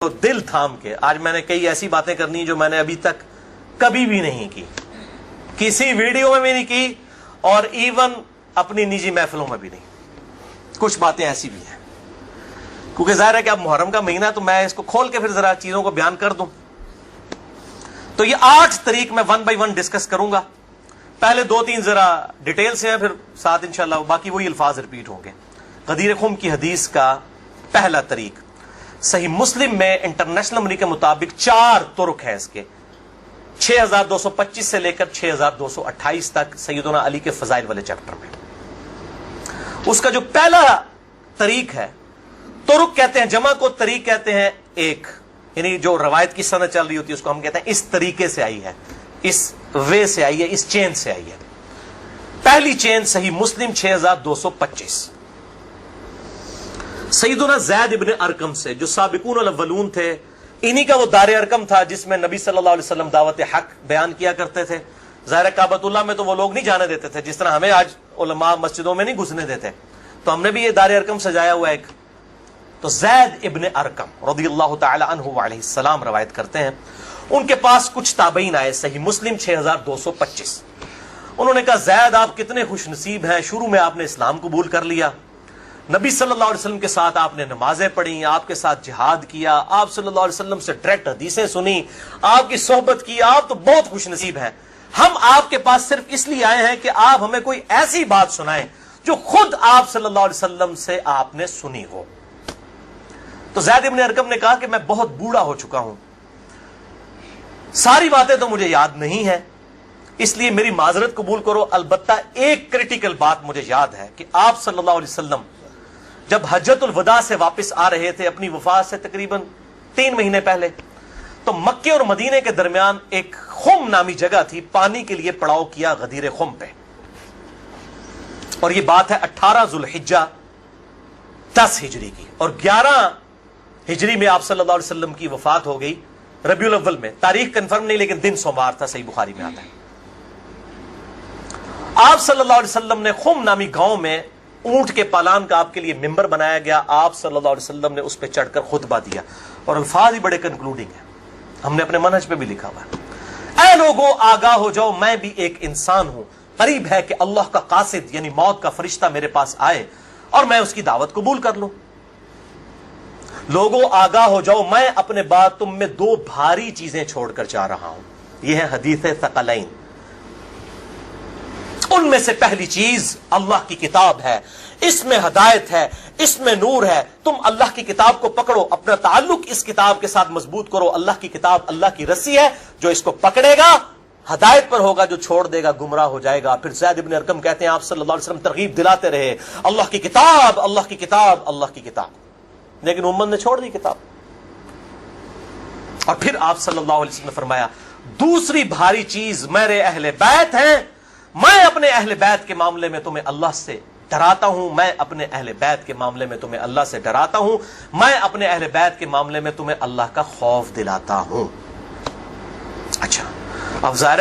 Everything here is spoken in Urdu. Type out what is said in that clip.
تو دل تھام کے آج میں نے کئی ایسی باتیں کرنی جو میں نے ابھی تک کبھی بھی نہیں کی، کسی ویڈیو میں بھی نہیں کی، اور ایون اپنی نجی محفلوں میں بھی نہیں۔ کچھ باتیں ایسی بھی ہیں کیونکہ ظاہر ہے کہ اب محرم کا مہینہ ہے تو میں اس کو کھول کے پھر ذرا چیزوں کو بیان کر دوں۔ تو یہ 8 طریق میں 1 بائی 1 ڈسکس کروں گا۔ پہلے 2-3 ذرا ڈیٹیل سے ہیں، پھر ساتھ انشاءاللہ باقی وہی الفاظ ریپیٹ ہوں گے۔ غدیر خم کی حدیث کا پہلا طریق صحیح مسلم میں انٹرنیشنل نمبر کے مطابق 4 طرق ہے اس کے، 6225 سے لے کر 6228 تک سیدنا علی کے فضائل والے چیپٹر میں۔ اس کا جو پہلا طریق ہے، طرق کہتے ہیں جمع کو، طریق کہتے ہیں ایک، یعنی جو روایت کی سند چل رہی ہوتی ہے اس کو ہم کہتے ہیں اس طریقے سے آئی ہے، اس وے سے آئی ہے، اس چین سے آئی ہے۔ پہلی چین صحیح مسلم 6225 سیدنا زید ابن ارقم سے، جو سابقون الاولون تھے، انہی کا وہ دار ارقم تھا جس میں نبی صلی اللہ علیہ وسلم دعوت حق بیان کیا کرتے تھے۔ ظاہر کعبۃ اللہ میں تو وہ لوگ نہیں جانے دیتے تھے، جس طرح ہمیں آج علماء مسجدوں میں نہیں گھسنے دیتے، تو ہم نے بھی یہ دار ارقم سجایا ہوا ایک۔ تو زید ابن ارقم رضی اللہ تعالی عنہ وعلیہ السلام روایت کرتے ہیں، ان کے پاس کچھ تابعین آئے، صحیح مسلم 6225۔ انہوں نے کہا زید آپ کتنے خوش نصیب ہیں، شروع میں آپ نے اسلام قبول کر لیا، نبی صلی اللہ علیہ وسلم کے ساتھ آپ نے نمازیں پڑھی، آپ کے ساتھ جہاد کیا، آپ صلی اللہ علیہ وسلم سے ڈائریکٹ حدیثیں سنی، آپ کی صحبت کی، آپ تو بہت خوش نصیب ہیں۔ ہم آپ کے پاس صرف اس لیے آئے ہیں کہ آپ ہمیں کوئی ایسی بات سنائیں جو خود آپ صلی اللہ علیہ وسلم سے آپ نے سنی ہو۔ تو زید ابن ارقم نے کہا کہ میں بہت بوڑھا ہو چکا ہوں، ساری باتیں تو مجھے یاد نہیں ہیں، اس لیے میری معذرت قبول کرو، البتہ ایک کریٹیکل بات مجھے یاد ہے کہ آپ صلی اللہ علیہ وسلم جب حجۃ الوداع سے واپس آ رہے تھے اپنی وفات سے تقریباً 3 مہینے پہلے، تو مکے اور مدینے کے درمیان ایک خم نامی جگہ تھی، پانی کے لیے پڑاؤ کیا غدیر خم پہ، اور یہ بات ہے 18 ذوالحجہ 10 ہجری کی، اور 11 ہجری میں آپ صلی اللہ علیہ وسلم کی وفات ہو گئی، ربیع الاول میں، تاریخ کنفرم نہیں لیکن دن سوموار تھا، صحیح بخاری میں آتا ہے۔ آپ صلی اللہ علیہ وسلم نے خم نامی گاؤں میں اونٹ کے پالان کا آپ کے لیے ممبر بنایا گیا، آپ صلی اللہ علیہ وسلم نے اس پہ چڑھ کر خطبہ دیا، اور الفاظ ہی بڑے کنکلوڈنگ ہیں، ہم نے اپنے منہج پہ بھی لکھا ہوا ہے۔ اے لوگو آگاہ ہو جاؤ، میں بھی ایک انسان ہوں، قریب ہے کہ اللہ کا قاصد یعنی موت کا فرشتہ میرے پاس آئے اور میں اس کی دعوت قبول کر لوں۔ لوگو آگاہ ہو جاؤ، میں اپنے بعد تم میں 2 بھاری چیزیں چھوڑ کر جا رہا ہوں، یہ ہے حدیث ثقلین۔ ان میں سے پہلی چیز اللہ کی کتاب ہے، اس میں ہدایت ہے، اس میں نور ہے، تم اللہ کی کتاب کو پکڑو، اپنا تعلق اس کتاب کے ساتھ مضبوط کرو۔ اللہ کی کتاب اللہ کی رسی ہے، جو اس کو پکڑے گا ہدایت پر ہوگا، جو چھوڑ دے گا گمراہ ہو جائے گا۔ پھر زید ابن ارقم کہتے ہیں آپ صلی اللہ علیہ وسلم ترغیب دلاتے رہے، اللہ کی کتاب، اللہ کی کتاب، اللہ کی کتاب، لیکن امت نے چھوڑ دی کتاب۔ اور پھر آپ صلی اللہ علیہ وسلم نے فرمایا دوسری بھاری چیز میرے اہل بیت ہیں، میں اپنے اہل بیت کے معاملے میں تمہیں اللہ سے ڈراتا ہوں، میں اپنے اہل بیت کے معاملے میں تمہیں اللہ سے ڈراتا ہوں، میں اپنے اہل بیت کے معاملے میں تمہیں اللہ کا خوف دلاتا ہوں۔ اچھا، اب ظاہر